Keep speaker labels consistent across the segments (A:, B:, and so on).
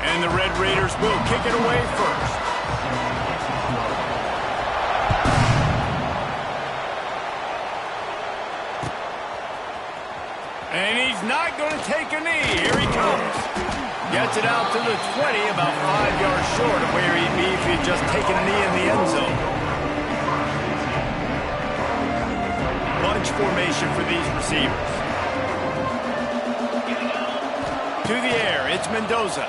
A: And the Red Raiders will kick it away first. And he's not going to take a knee. Here he comes. Gets it out to the 20, about 5 yards short of where he'd be if he'd just taken a knee in the end zone. Bunch formation for these receivers. To the air, it's Mendoza.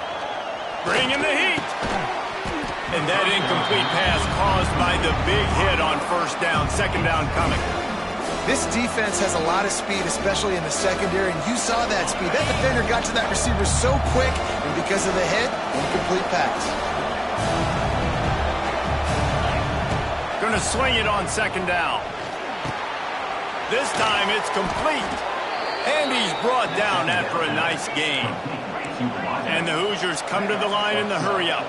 A: Bringing the heat. And that incomplete pass caused by the big hit on first down. Second down coming.
B: This defense has a lot of speed, especially in the secondary, and you saw that speed. That defender got to that receiver so quick, and because of the hit, incomplete pass.
A: Going to swing it on second down. This time it's complete. And he's brought down after a nice gain. And the Hoosiers come to the line in the hurry-up.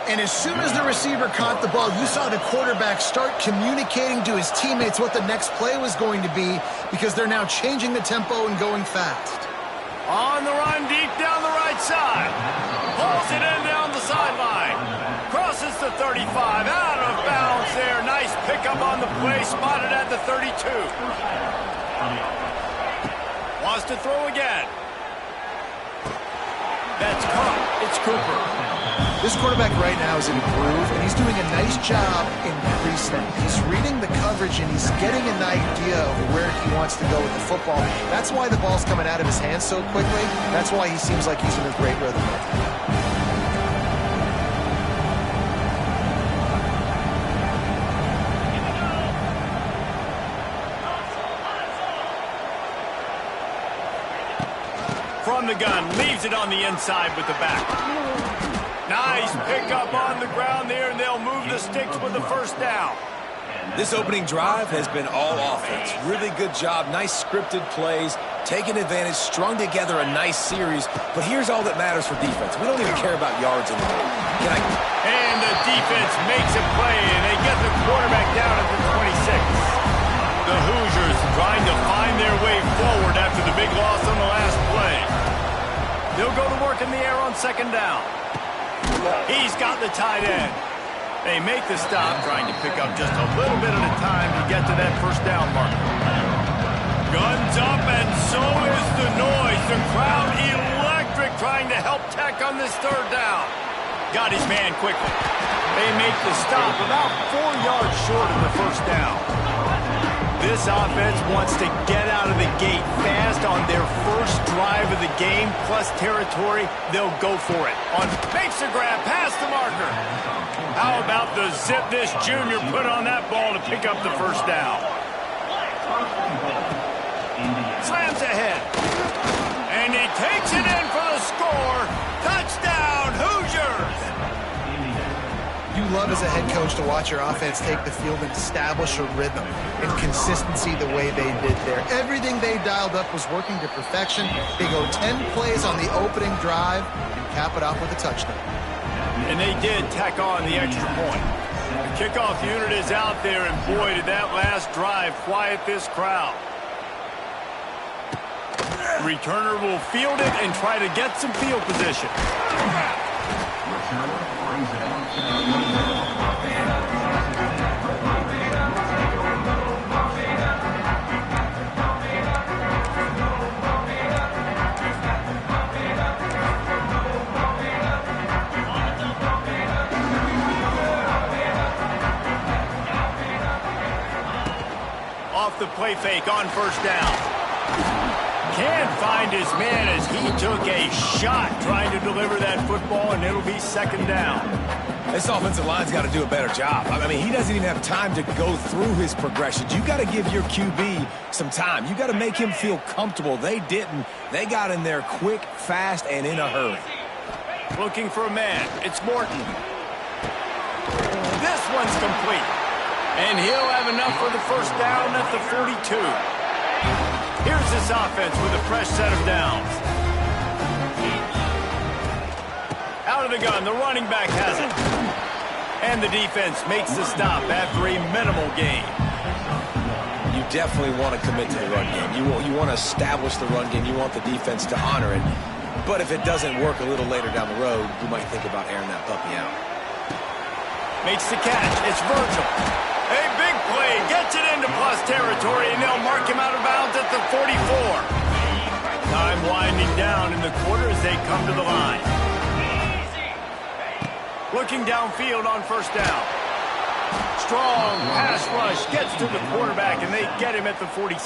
B: And as soon as the receiver caught the ball, you saw the quarterback start communicating to his teammates what the next play was going to be, because they're now changing the tempo and going fast.
A: On the run, deep down the right side. Pulls it in down the sideline. Crosses the 35, out of bounds there. Nice pickup on the play, spotted at the 32. Wants to throw again. That's caught. It's Cooper.
B: This quarterback right now is in a groove, and he's doing a nice job in pre-snap. He's reading the coverage, and he's getting an idea of where he wants to go with the football. That's why the ball's coming out of his hands so quickly. That's why he seems like he's in a great rhythm right now.
A: From the gun, leaves it on the inside with the back. Nice pickup on the ground there, and they'll move the sticks with the first down.
C: This opening drive has been all offense. Really good job, nice scripted plays, taking advantage, strung together a nice series. But here's all that matters for defense. We don't even care about yards anymore.
A: And the defense makes a play, and they get the quarterback down at the 26. The Hoosiers trying to find their way forward after the big loss on the last play. They'll go to work in the air on second down. He's got the tight end. They make the stop, trying to pick up just a little bit at a time to get to that first down mark. Guns up, and so is the noise. The crowd electric, trying to help Tech on this third down. Got his man quickly. They make the stop about 4 yards short of the first down. This offense wants to get out of the gate fast on their first drive of the game, plus territory. They'll go for it. Makes a grab past the marker. How about the zip this junior put on that ball to pick up the first down? Slams ahead. And he takes it in for the score. Touchdown, Hoosiers!
B: You love as a head coach to watch your offense take the field and establish a rhythm and consistency the way they did there. Everything they dialed up was working to perfection. They go 10 plays on the opening drive and cap it off with a touchdown.
A: And they did tack on the extra point. The kickoff unit is out there, and boy, did that last drive quiet this crowd. Returner will field it and try to get some field position. Off the play fake on first down. Can't find his man as he took a shot trying to deliver that football, and it'll be second down.
C: This offensive line's got to do a better job. I mean, he doesn't even have time to go through his progressions. You got to give your QB some time. You got to make him feel comfortable. They didn't. They got in there quick, fast, and in a hurry.
A: Looking for a man. It's Morton. This one's complete. And he'll have enough for the first down at the 42. Here's this offense with a fresh set of downs. Out of the gun, the running back has it. And the defense makes the stop after a minimal gain.
C: You definitely want to commit to the run game. You want to establish the run game. You want the defense to honor it. But if it doesn't work a little later down the road, you might think about airing that puppy out.
A: Makes the catch. It's Virgil. A big play. Gets it into plus territory, and they'll mark him out of bounds at the 44. Time winding down in the quarter as they come to the line. Looking downfield on first down. Strong pass rush gets to the quarterback, and they get him at the 46.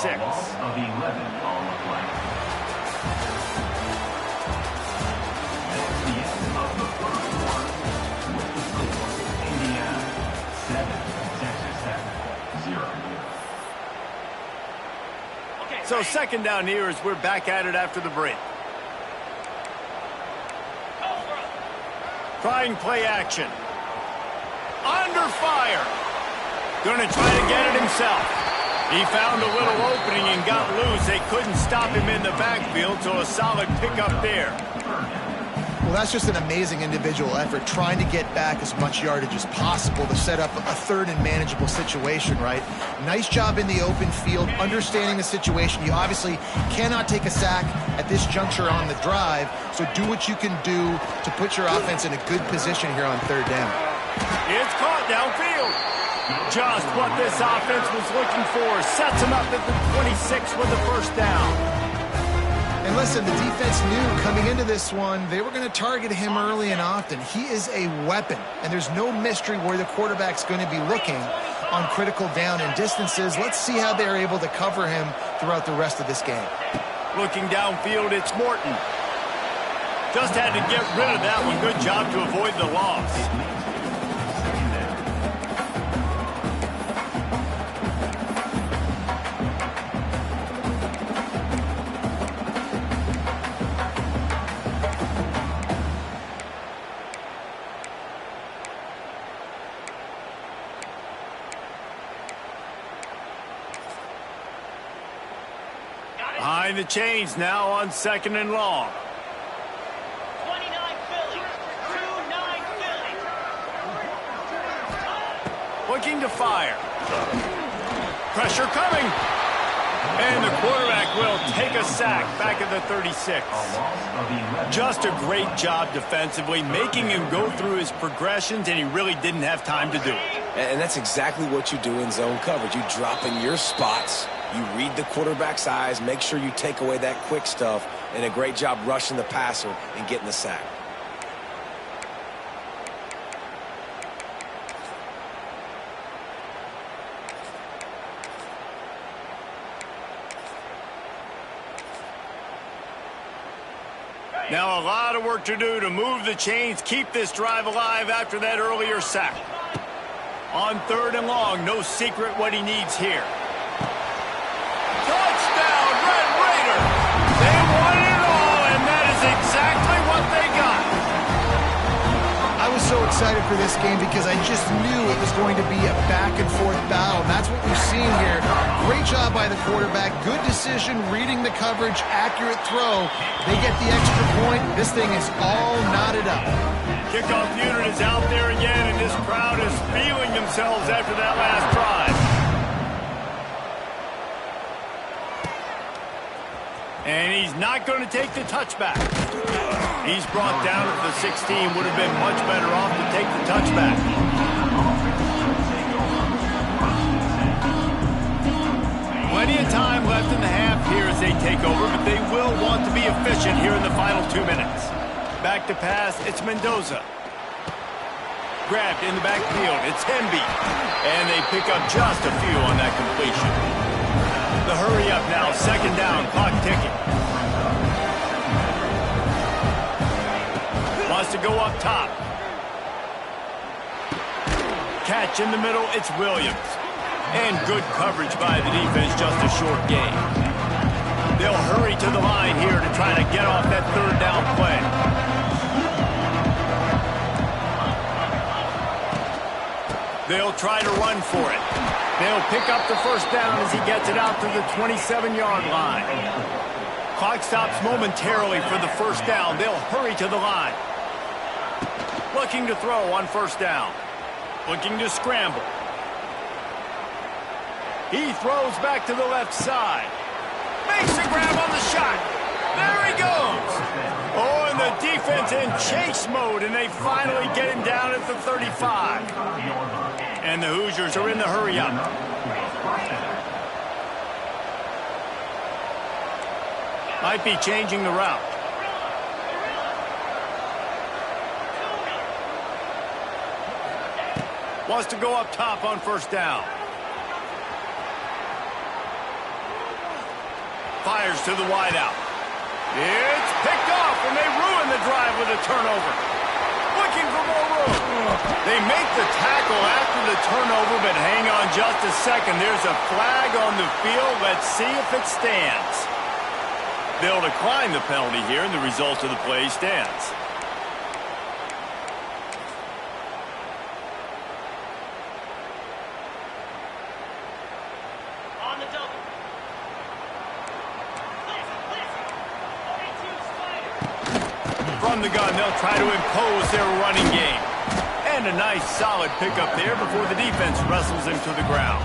A: So second down here as we're back at it after the break. Trying play action. Under fire. Going to try to get it himself. He found a little opening and got loose. They couldn't stop him in the backfield, so a solid pickup there.
B: Well, that's just an amazing individual effort, trying to get back as much yardage as possible to set up a third and manageable situation, right? Nice job in the open field, understanding the situation. You obviously cannot take a sack at this juncture on the drive, so do what you can do to put your offense in a good position here on third down.
A: It's caught downfield. Just what this offense was looking for. Sets him up at the 26 with the first down.
B: And listen, the defense knew coming into this one, they were going to target him early and often. He is a weapon, and there's no mystery where the quarterback's going to be looking on critical down and distances. Let's see how they're able to cover him throughout the rest of this game.
A: Looking downfield, it's Morton. Just had to get rid of that one. Good job to avoid the loss. Behind the chains now on second and long.
D: 29 Philly. 2-9 Philly.
A: Looking to fire. Pressure coming. And the quarterback will take a sack back at the 36. Just a great job defensively, making him go through his progressions, and he really didn't have time to do it.
C: And that's exactly what you do in zone coverage. You drop in your spots. You read the quarterback's eyes, make sure you take away that quick stuff, and a great job rushing the passer and getting the sack.
A: Now a lot of work to do to move the chains, keep this drive alive after that earlier sack. On third and long, no secret what he needs here. Touchdown, Red Raider! They won it all, and that is exactly what they got.
B: I was so excited for this game because I just knew it was going to be a back-and-forth battle. That's what we've seen here. Great job by the quarterback. Good decision, reading the coverage, accurate throw. They get the extra point. This thing is all knotted up.
A: Kickoff unit is out there again, and this crowd is feeling themselves after that last drive. And he's not going to take the touchback. He's brought down at the 16. Would have been much better off to take the touchback. Plenty of time left in the half here as they take over, but they will want to be efficient here in the final 2 minutes. Back to pass, it's Mendoza. Grabbed in the backfield, it's Hemby. And they pick up just a few on that completion. The hurry up now, second down, clock ticking. Wants to go up top. Catch in the middle, it's Williams. And good coverage by the defense, just a short gain. They'll hurry to the line here to try to get off that third down play. They'll try to run for it. They'll pick up the first down as he gets it out to the 27-yard line. Clock stops momentarily for the first down. They'll hurry to the line. Looking to throw on first down. Looking to scramble. He throws back to the left side. Makes a grab on the shot. There he goes. Oh, the defense in chase mode, and they finally get him down at the 35. And the Hoosiers are in the hurry up. Might be changing the route. Wants to go up top on first down. Fires to the wideout. It's picked off, and they ruin the drive with a turnover. Looking for more room. They make the tackle after the turnover, but hang on just a second. There's a flag on the field. Let's see if it stands. They'll decline the penalty here, and the result of the play stands.
D: On the double.
A: From the gun, they'll try to impose their running game. And a nice, solid pickup there before the defense wrestles him to the ground.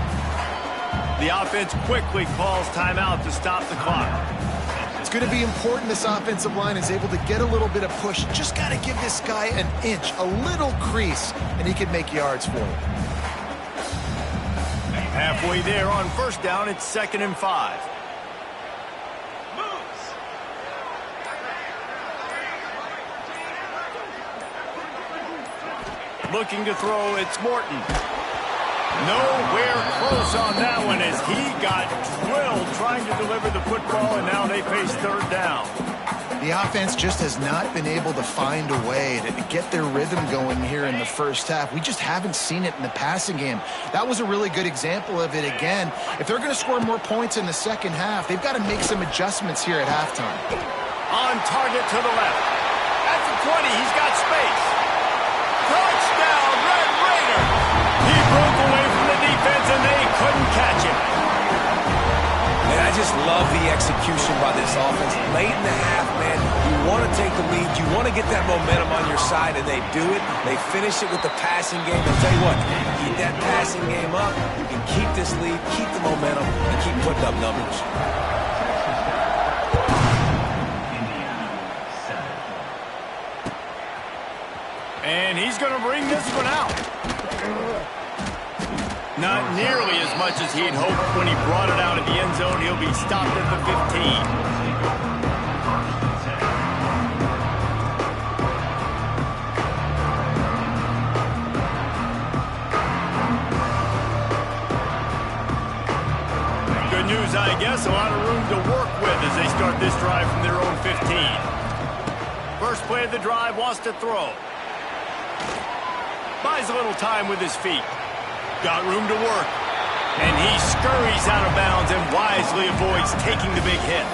A: The offense quickly calls timeout to stop the clock.
B: It's going to be important this offensive line is able to get a little bit of push. Just got to give this guy an inch, a little crease, and he can make yards for you.
A: Halfway there on first down, it's 2nd and 5. Looking to throw, it's Morton. Nowhere close on that one as he got drilled trying to deliver the football, and now they face 3rd down.
B: The offense just has not been able to find a way to get their rhythm going here in the first half. We just haven't seen it in the passing game. That was a really good example of it again. If they're going to score more points in the second half, they've got to make some adjustments here at halftime.
A: On target to the left. At the 20, he's got space. Touchdown, Red Raider! He broke away from the defense, and they couldn't catch him.
C: Man, I just love the execution by this offense. Late in the half, man, you want to take the lead. You want to get that momentum on your side, and they do it. They finish it with the passing game. I'll tell you what, keep that passing game up. You can keep this lead, keep the momentum, and keep putting up numbers.
A: And he's going to bring this one out. Not nearly as much as he'd hoped when he brought it out of the end zone. He'll be stopped at the 15. Good news, I guess. A lot of room to work with as they start this drive from their own 15. First play of the drive, wants to throw. Buys a little time with his feet. Got room to work. And he scurries out of bounds and wisely avoids taking the big hit.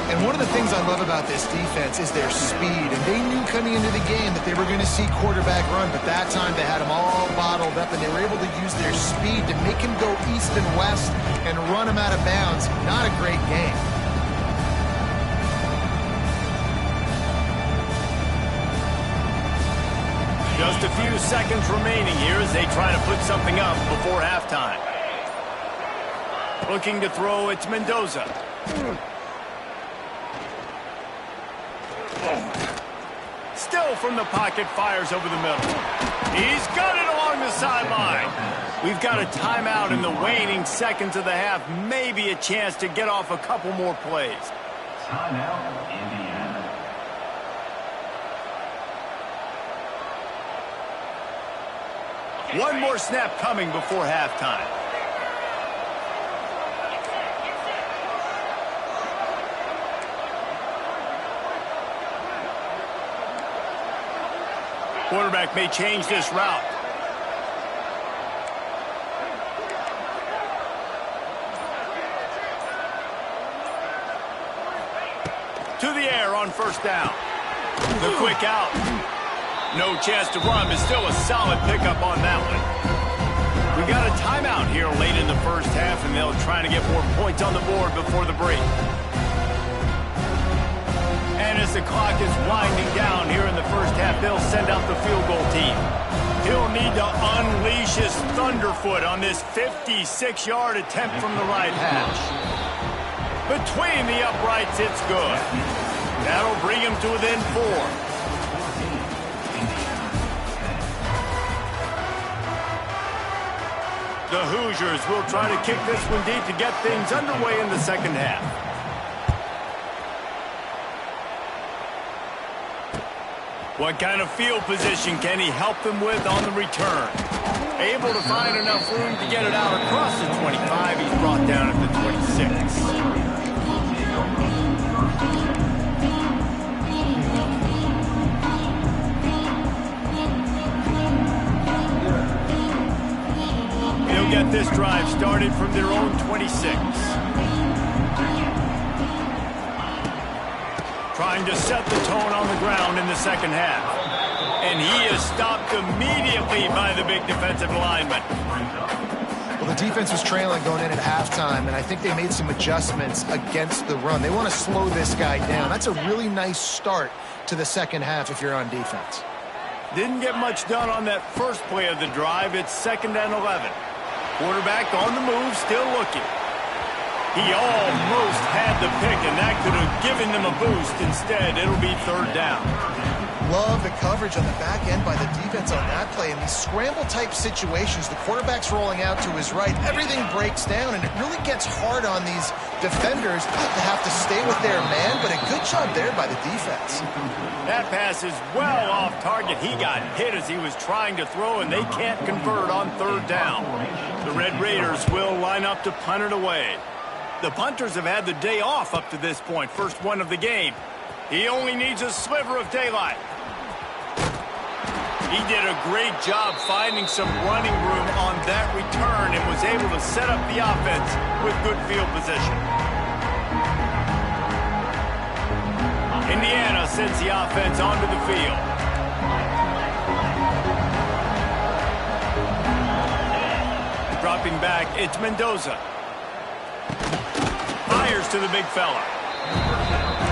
B: And one of the things I love about this defense is their speed. And they knew coming into the game that they were going to see quarterback run, but that time they had him all bottled up, and they were able to use their speed to make him go east and west and run him out of bounds. Not a great game.
A: Just a few seconds remaining here as they try to put something up before halftime. Looking to throw, it's Mendoza. Still from the pocket, fires over the middle. He's got it along the sideline. We've got a timeout in the waning seconds of the half. Maybe a chance to get off a couple more plays.
E: Timeout, Indiana.
A: One more snap coming before halftime. Quarterback may change this route. To the air on first down. The quick out. No chance to run, but still a solid pickup on that one. We got a timeout here late in the first half, and they'll try to get more points on the board before the break. And as the clock is winding down here in the first half, they'll send out the field goal team. He'll need to unleash his thunderfoot on this 56-yard attempt from the right hash. Between the uprights, it's good. That'll bring him to within 4. The Hoosiers will try to kick this one deep to get things underway in the second half. What kind of field position can he help them with on the return? Able to find enough room to get it out across the 25. He's brought down at the 26. He'll get this drive started from their own 26. Trying to set the tone on the ground in the second half. And he is stopped immediately by the big defensive lineman.
B: Well, the defense was trailing going in at halftime, and I think they made some adjustments against the run. They want to slow this guy down. That's a really nice start to the second half if you're on defense.
A: Didn't get much done on that first play of the drive. It's 2nd and 11. Quarterback on the move, still looking. He almost had the pick, and that could have given them a boost. Instead, it'll be 3rd down.
B: Love the coverage on the back end by the defense on that play. In these scramble-type situations, the quarterback's rolling out to his right. Everything breaks down, and it really gets hard on these defenders to have to stay with their man, but a good job there by the defense.
A: That pass is well off target. He got hit as he was trying to throw, and they can't convert on 3rd down. The Red Raiders will line up to punt it away. The punters have had the day off up to this point, first one of the game. He only needs a sliver of daylight. He did a great job finding some running room on that return and was able to set up the offense with good field position. Indiana sends the offense onto the field. Dropping back, it's Mendoza. Fires to the big fella.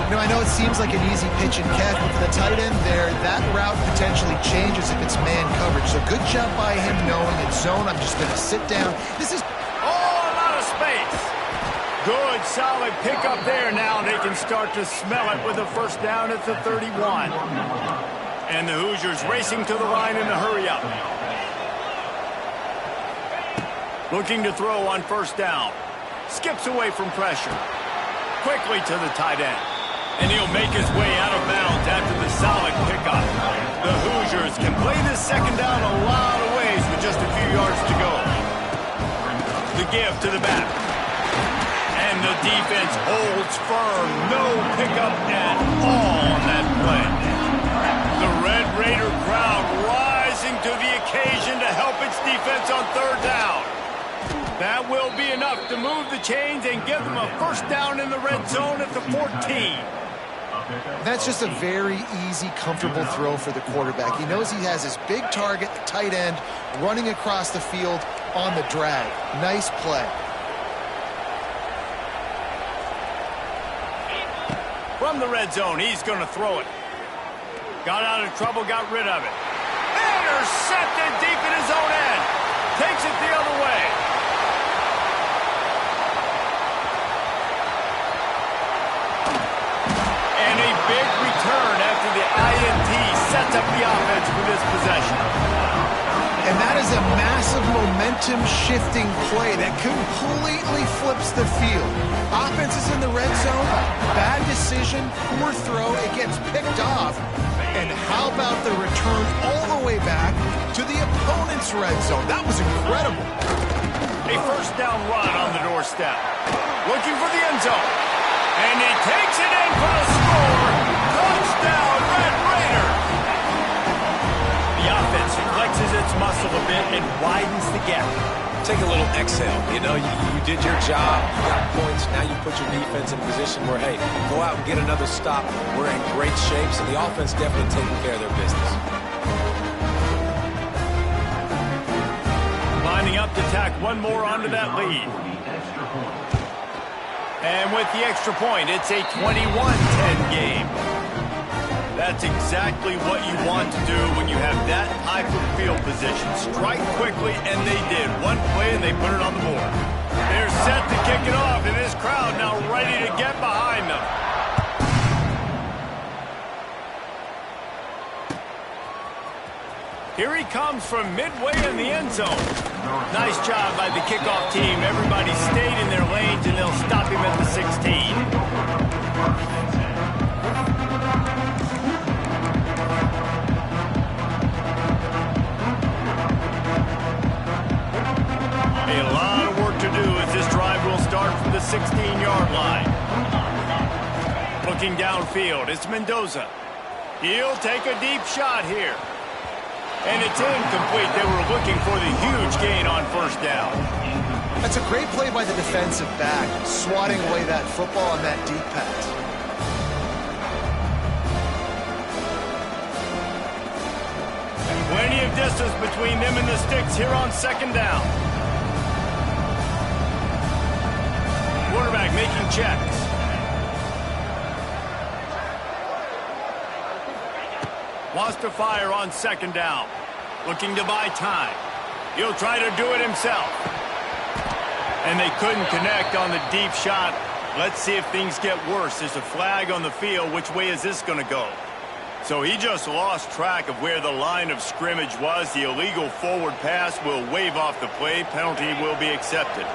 B: You know, I know it seems like an easy pitch and catch, but for the tight end there, that route potentially changes if it's man coverage. So good job by him knowing it's zone. I'm just going to sit down. This is...
A: Oh, a lot of space. Good, solid pickup there. Now they can start to smell it with a 1st down at the 31. And the Hoosiers racing to the line in a hurry up. Looking to throw on 1st down. Skips away from pressure. Quickly to the tight end. And he'll make his way out of bounds after the solid pickup. The Hoosiers can play this 2nd down a lot of ways with just a few yards to go. The give to the back. And the defense holds firm. No pickup at all on that play. The Red Raider crowd rising to the occasion to help its defense on 3rd down. That will be enough to move the chains and give them a 1st down in the red zone at the 14.
B: That's just a very easy, comfortable throw for the quarterback. He knows he has his big target, the tight end, running across the field on the drag. Nice play.
A: From the red zone, he's going to throw it. Got out of trouble, got rid of it. Intercepted deep in his own end. Takes it the other way. Big return after the INT sets up the offense for this possession.
B: And that is a massive momentum-shifting play that completely flips the field. Offense is in the red zone. Bad decision, poor throw. It gets picked off. And how about the return all the way back to the opponent's red zone? That was incredible.
A: A 1st down run on the doorstep. Looking for the end zone. And he takes it in for the score. Touchdown, Red Raiders. The offense flexes its muscle a bit and widens the gap.
C: Take a little exhale. You know, you did your job. You got points. Now you put your defense in a position where, hey, go out and get another stop. We're in great shape, so the offense definitely taking care of their business.
A: Lining up to tack one more onto that lead. And with the extra point, it's a 21-10 game. That's exactly what you want to do when you have that type of field position. Strike quickly, and they did. One play, and they put it on the board. They're set to kick it off, and this crowd now ready to get behind them. Here he comes from midway in the end zone. Nice job by the kickoff team. Everybody stayed in their lanes, and they'll stop him at the 16. A lot of work to do as this drive will start from the 16-yard line. Looking downfield, it's Mendoza. He'll take a deep shot here. And it's incomplete. They were looking for the huge gain on first down.
B: That's a great play by the defensive back, swatting away that football on that deep pass.
A: Plenty of distance between them and the sticks here on second down. Quarterback making checks. Wants to fire on second down. Looking to buy time. He'll try to do it himself. And they couldn't connect on the deep shot. Let's see if things get worse. There's a flag on the field. Which way is this going to go? So he just lost track of where the line of scrimmage was. The illegal forward pass will wave off the play. Penalty will be accepted.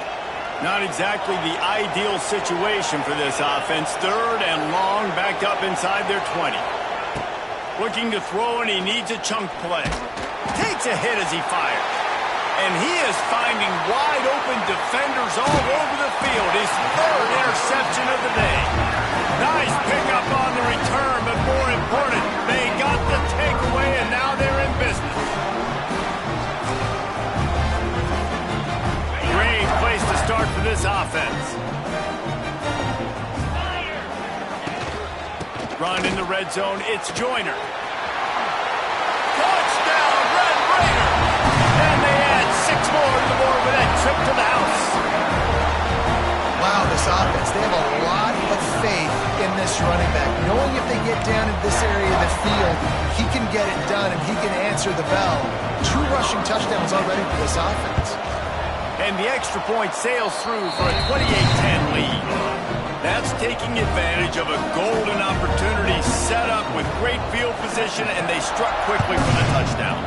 A: Not exactly the ideal situation for this offense. Third and long, backed up inside their 20. Looking to throw, and he needs a chunk play. Takes a hit as he fires. And he is finding wide-open defenders all over the field. His third interception of the day. Nice pickup on the return, but more important, they got the takeaway, and now they're in business. Great place to start for this offense. Run in the red zone, it's Joyner. Touchdown, Red Raider! And they add 6 more to the board with that trip to the house.
B: Wow, this offense, they have a lot of faith in this running back. Knowing if they get down in this area of the field, he can get it done and he can answer the bell. 2 rushing touchdowns already for this offense.
A: And the extra point sails through for a 28-10 lead. That's taking advantage of a golden opportunity set up with great field position, and they struck quickly for the touchdown.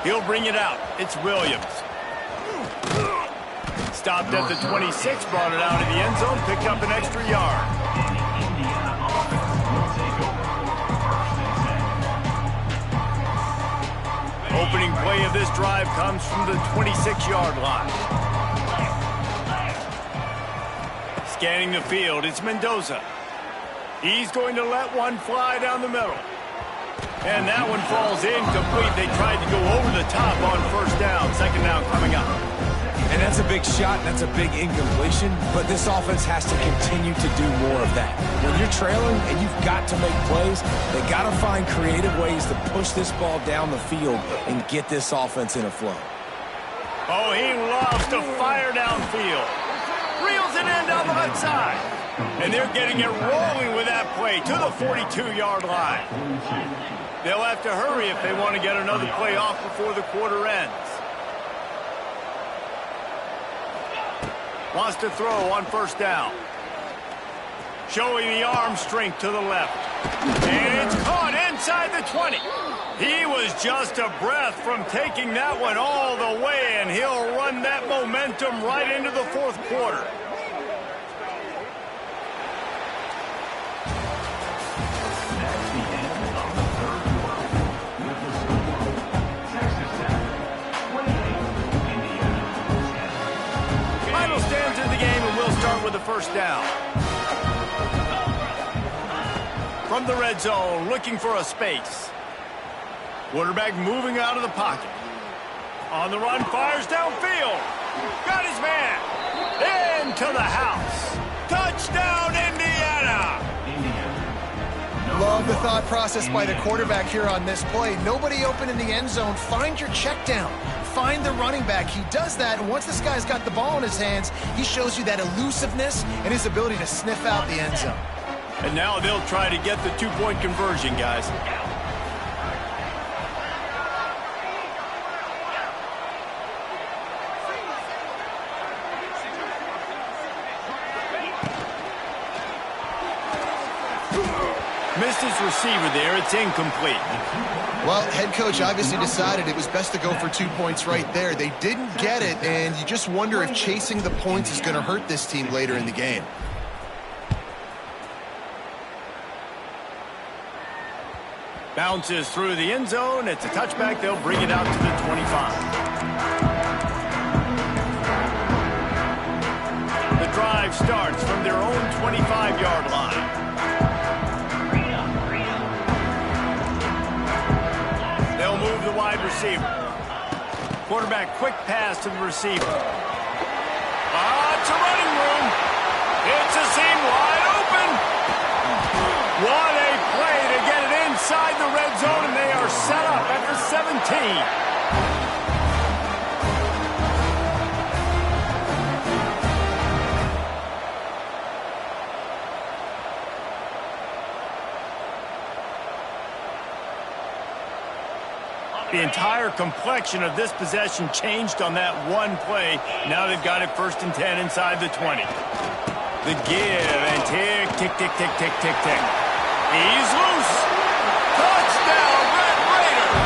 A: He'll bring it out. It's Williams. Stopped at the 26, brought it out of the end zone, picked up an extra yard. Opening play of this drive comes from the 26-yard line. Scanning the field, it's Mendoza. He's going to let one fly down the middle. And that one falls incomplete. They tried to go over the top on first down. Second down coming up.
C: And that's a big shot, and that's a big incompletion, but this offense has to continue to do more of that. When you're trailing and you've got to make plays, they got to find creative ways to push this ball down the field and get this offense in a flow.
A: Oh, he loves to fire downfield. Reels it in down the left side. And they're getting it rolling with that play to the 42-yard line. They'll have to hurry if they want to get another play off before the quarter ends. Wants to throw on first down. Showing the arm strength to the left. And it's caught inside the 20. He was just a breath from taking that one all the way, and he'll run that momentum right into the fourth quarter. Final stands in the game, and we'll start with the first down. From the red zone, looking for a space. Quarterback moving out of the pocket. On the run, fires downfield. Got his man. Into the house. Touchdown, Indiana!
B: Love the thought process by the quarterback here on this play. Nobody open in the end zone. Find your check down. Find the running back. He does that, and once this guy's got the ball in his hands, he shows you that elusiveness and his ability to sniff out the end zone.
A: And now they'll try to get the two-point conversion, guys. Missed his receiver there. It's incomplete.
B: Well, head coach obviously decided it was best to go for 2 points right there. They didn't get it, and you just wonder if chasing the points is going to hurt this team later in the game.
A: Bounces through the end zone. It's a touchback. They'll bring it out to the 25. The drive starts from their own 25-yard line. They'll move the wide receiver. Quarterback quick pass to the receiver. It's a running room. It's a seam wide open. What a play to get it inside the red zone, and they are set up at the 17. The entire complexion of this possession changed on that one play. Now they've got it 1st and 10 inside the 20. The give and tick, tick, tick, tick, tick, tick, tick. He's loose. Touchdown, Red Raiders.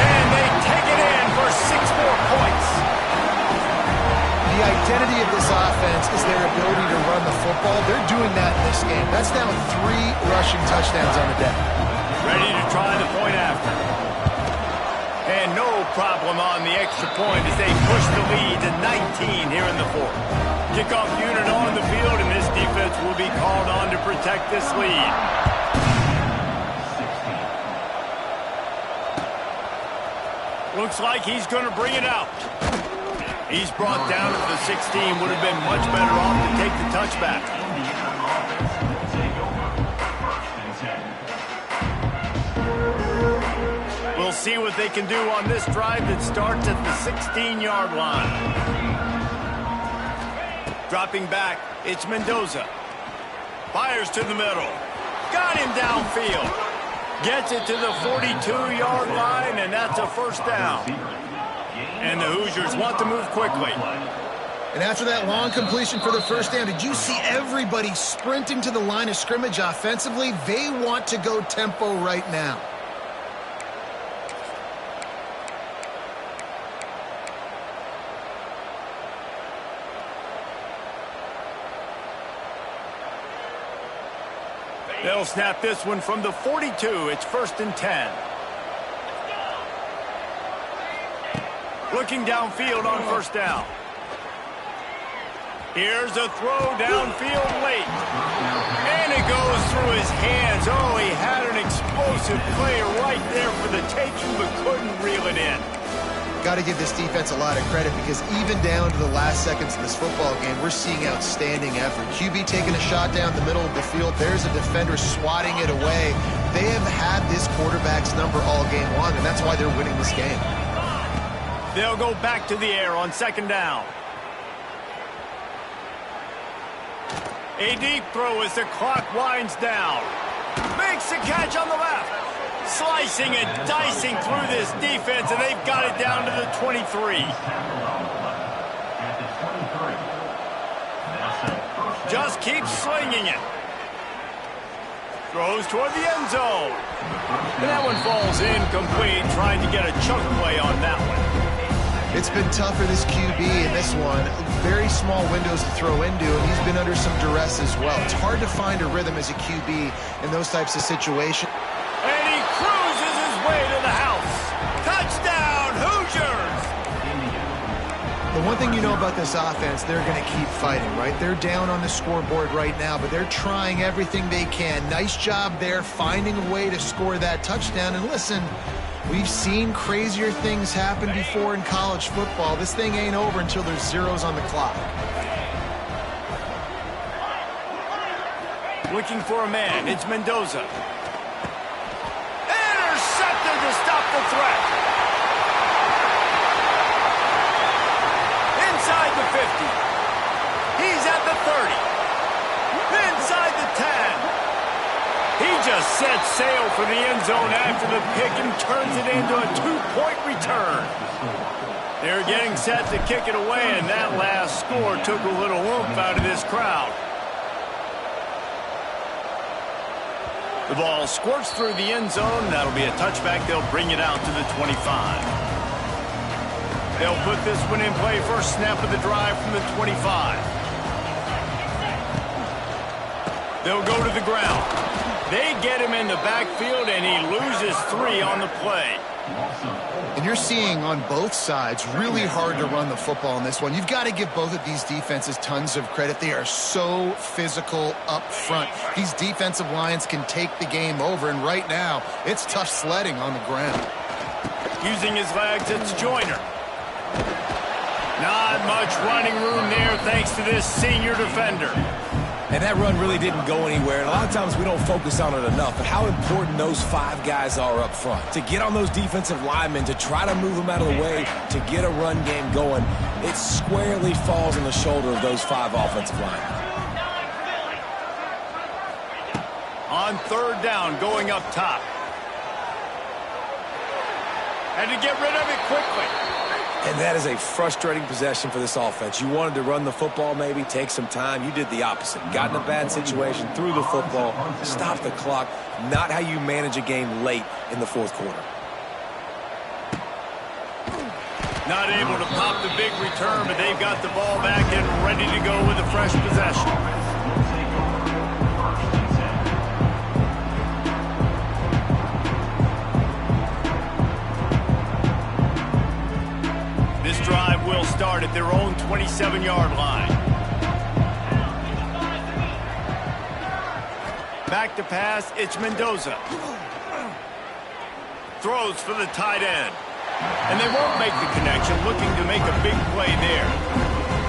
A: And they take it in for 6 more points.
B: The identity of this offense is their ability to run the football. They're doing that in this game. That's now 3 rushing touchdowns on the day.
A: Ready to try the point after. And no problem on the extra point as they push the lead to 19 here in the 4th. Kickoff unit on the field, and this defense will be called on to protect this lead. Looks like he's going to bring it out. He's brought down to the 16. Would have been much better off to take the touchback. We'll see what they can do on this drive that starts at the 16-yard line. Dropping back, it's Mendoza. Fires to the middle. Got him downfield. Gets it to the 42-yard line, and that's a 1st down. And the Hoosiers want to move quickly.
B: And after that long completion for the 1st down, did you see everybody sprinting to the line of scrimmage offensively? They want to go tempo right now.
A: They'll snap this one from the 42. It's 1st and 10. Looking downfield on 1st down. Here's a throw downfield late. And it goes through his hands. Oh, he had an explosive play right there for the taking, but couldn't reel it in.
B: Got to give this defense a lot of credit because even down to the last seconds of this football game, we're seeing outstanding effort. QB taking a shot down the middle of the field. There's a defender swatting it away. They have had this quarterback's number all game long, and that's why they're winning this game.
A: They'll go back to the air on 2nd down. A deep throw as the clock winds down. Makes the catch on the left. Slicing and dicing through this defense, and they've got it down to the 23. Just keeps slinging it. Throws toward the end zone. And that one falls incomplete, trying to get a chunk play on that one.
B: It's been tough for this QB in this one. Very small windows to throw into, and he's been under some duress as well. It's hard to find a rhythm as a QB in those types of situations.
A: And he cruises his way to the house. Touchdown, Hoosiers!
B: The one thing you know about this offense, they're going to keep fighting, right? They're down on the scoreboard right now, but they're trying everything they can. Nice job there, finding a way to score that touchdown. And listen, we've seen crazier things happen before in college football. This thing ain't over until there's zeros on the clock.
A: Looking for a man, it's Mendoza. Intercepted to stop the threat. Inside the 50. He's at the 30. Inside the 10. He just sets sail for the end zone after the pick and turns it into a 2-point return. They're getting set to kick it away, and that last score took a little oomph out of this crowd. The ball squirts through the end zone. That'll be a touchback. They'll bring it out to the 25. They'll put this one in play. First snap of the drive from the 25. They'll go to the ground. They get him in the backfield, and he loses 3 on the play.
B: And you're seeing on both sides really hard to run the football in this one. You've got to give both of these defenses tons of credit. They are so physical up front. These defensive lines can take the game over, and right now it's tough sledding on the ground.
A: Using his legs, it's Joyner. Not much running room there thanks to this senior defender.
C: And that run really didn't go anywhere. And a lot of times we don't focus on it enough, but how important those 5 guys are up front. To get on those defensive linemen, to try to move them out of the way, to get a run game going, it squarely falls on the shoulder of those 5 offensive linemen.
A: On third down, going up top. Had to get rid of it quickly.
C: And that is a frustrating possession for this offense. You wanted to run the football, maybe take some time. You did the opposite. Got in a bad situation, threw the football, stopped the clock. Not how you manage a game late in the fourth quarter.
A: Not able to pop the big return, but they've got the ball back and ready to go with a fresh possession. This drive will start at their own 27-yard line. Back to pass, it's Mendoza. Throws for the tight end. And they won't make the connection, looking to make a big play there.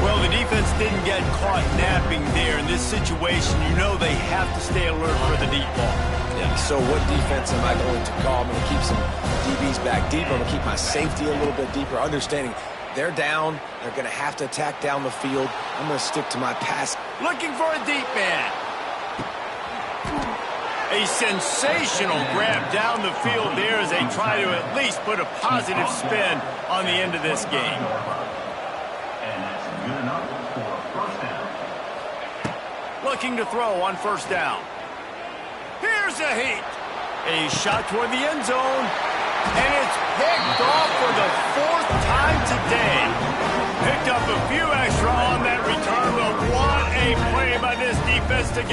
A: Well, the defense didn't get caught napping there in this situation. You know they have to stay alert for the deep ball.
C: Yeah, so what defense am I going to call? I'm going to keep some DBs back deeper. I'm going to keep my safety a little bit deeper, understanding they're down. They're going to have to attack down the field. I'm going to stick to my pass.
A: Looking for a deep man. A sensational grab down the field there as they try to at least put a positive spin on the end of this game.
E: And that's good enough for a first down.
A: Looking to throw on first down. Here's a heat. A shot toward the end zone. And it's picked off for the 4th time today. Picked up a few extra on that return, but what a play by this defense to get